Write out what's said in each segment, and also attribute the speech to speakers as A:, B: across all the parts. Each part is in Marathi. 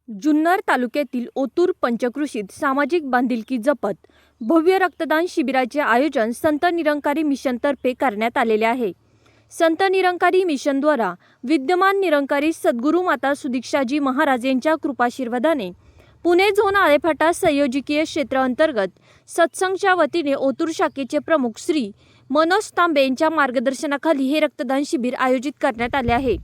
A: जुन्नर तालुक्यातील ओतूर पंचक्रोशीत सामाजिक बांधिलकी जपत भव्य रक्तदान शिबिराचे आयोजन संत निरंकारी मिशनतर्फे करण्यात आलेले आहे। संत निरंकारी मिशनद्वारा विद्यमान निरंकारी सद्गुरू माता सुदीक्षाजी महाराज यांच्या कृपाशीर्वादाने पुणे झोन आळेफाटा संयोजकीय क्षेत्र अंतर्गत सत्संगच्या वतीने ओतूर शाखेचे प्रमुख श्री मनोज तांबे यांच्या मार्गदर्शनाखाली हे रक्तदान शिबिर आयोजित करण्यात आले आहे।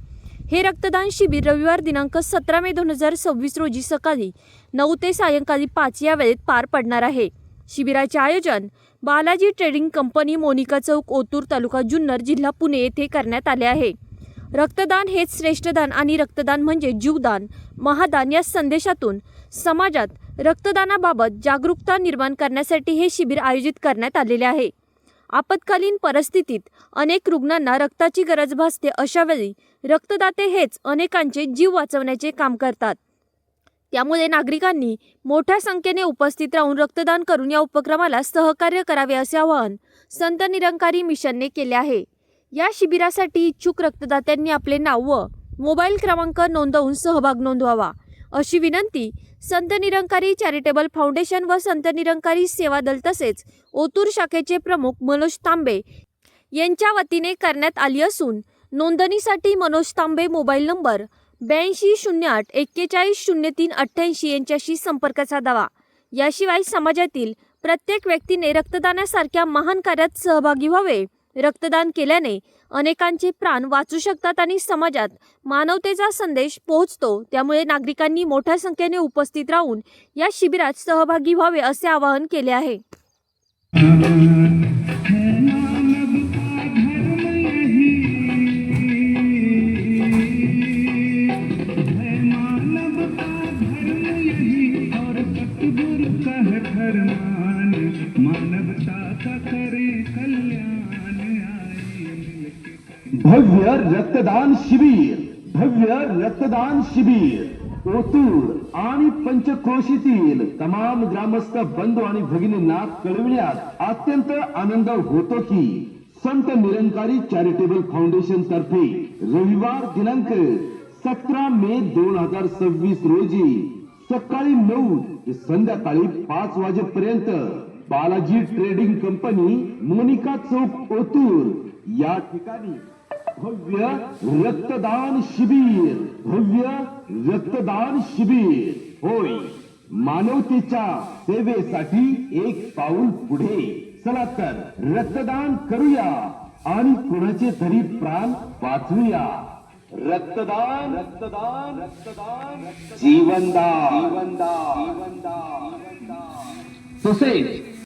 A: हे रक्तदान शिबिर रविवार दिनांक 17 मे 2026 रोजी सकाळी 9 ते सायंकाळी 5 या वेळेत पार पडणार आहे। शिबिराचे आयोजन बालाजी ट्रेडिंग कंपनी, मोनिका चौक, ओतूर, तालुका जुन्नर, जिल्हा पुणे येथे करण्यात आले आहे। रक्तदान हेच श्रेष्ठ दान आणि रक्तदान म्हणजे जीवदान, महादान या संदेशातून समाजात रक्तदानाबाबत जागरूकता निर्माण करण्यासाठी हे शिबिर आयोजित करण्यात आलेले आहे। आपत्कालीन परिस्थितीत अनेक रुग्णांना रक्ताची गरज भासते, अशा वेळी रक्तदाते हेच अनेकांचे जीव वाचवण्याचे काम करतात। त्यामुळे नागरिकांनी मोठ्या संख्येने उपस्थित राहून रक्तदान करून या उपक्रमाला सहकार्य करावे असे आवाहन संत निरंकारी मिशनने केले आहे। या शिबिरासाठी इच्छुक रक्तदात्यांनी आपले नाव व मोबाईल क्रमांक नोंदवून सहभाग नोंदवावा अशी विनंती संत निरंकारी चॅरिटेबल फाउंडेशन व संत निरंकारी सेवा दल तसेच ओतूर शाखेचे प्रमुख मनोज तांबे यांच्या वतीने करण्यात आली असून नोंदणीसाठी मनोज तांबे मोबाईल नंबर 8208 4103 88 यांच्याशी संपर्क साधावा। याशिवाय समाजातील प्रत्येक व्यक्तीने रक्तदानासारख्या महान कार्यात सहभागी व्हावे। रक्तदान केल्याने अनेकांचे प्राण वाचू शकतात आणि समाजात मानवतेचा संदेश पोहोचतो। त्यामुळे नागरिकांनी मोठ्या संख्येने उपस्थित राहून या शिबिरात सहभागी व्हावे असे आवाहन केले आहे।
B: भव्य रक्तदान शिबिर, भव्य रक्तदान शिबिर ओतूर आणि पंचक्रोशीतील तमाम ग्रामस्थ बंधू आणि भगिनींना कळविण्यात अत्यंत आनंद होतो की संत निरंकारी चॅरिटेबल फाउंडेशन तर्फे रविवार दिनांक 17 मे 2026 रोजी सकाळी 9 ते संध्याकाळी 5 वाजेपर्यंत बालाजी ट्रेडिंग कंपनी, मोनिका चौक, ओतूर या ठिकाणी भव्य रक्तदान शिबिर, भव्य रक्तदान शिबिर होय। मानवतेच्या सेवेसाठी एक पाऊल पुढे, चला तर रक्तदान करूया आणि कोणाचे तरी प्राण वाचवूया। रक्तदान रक्तदान रक्तदान जीवनदान जीवनदान तसेच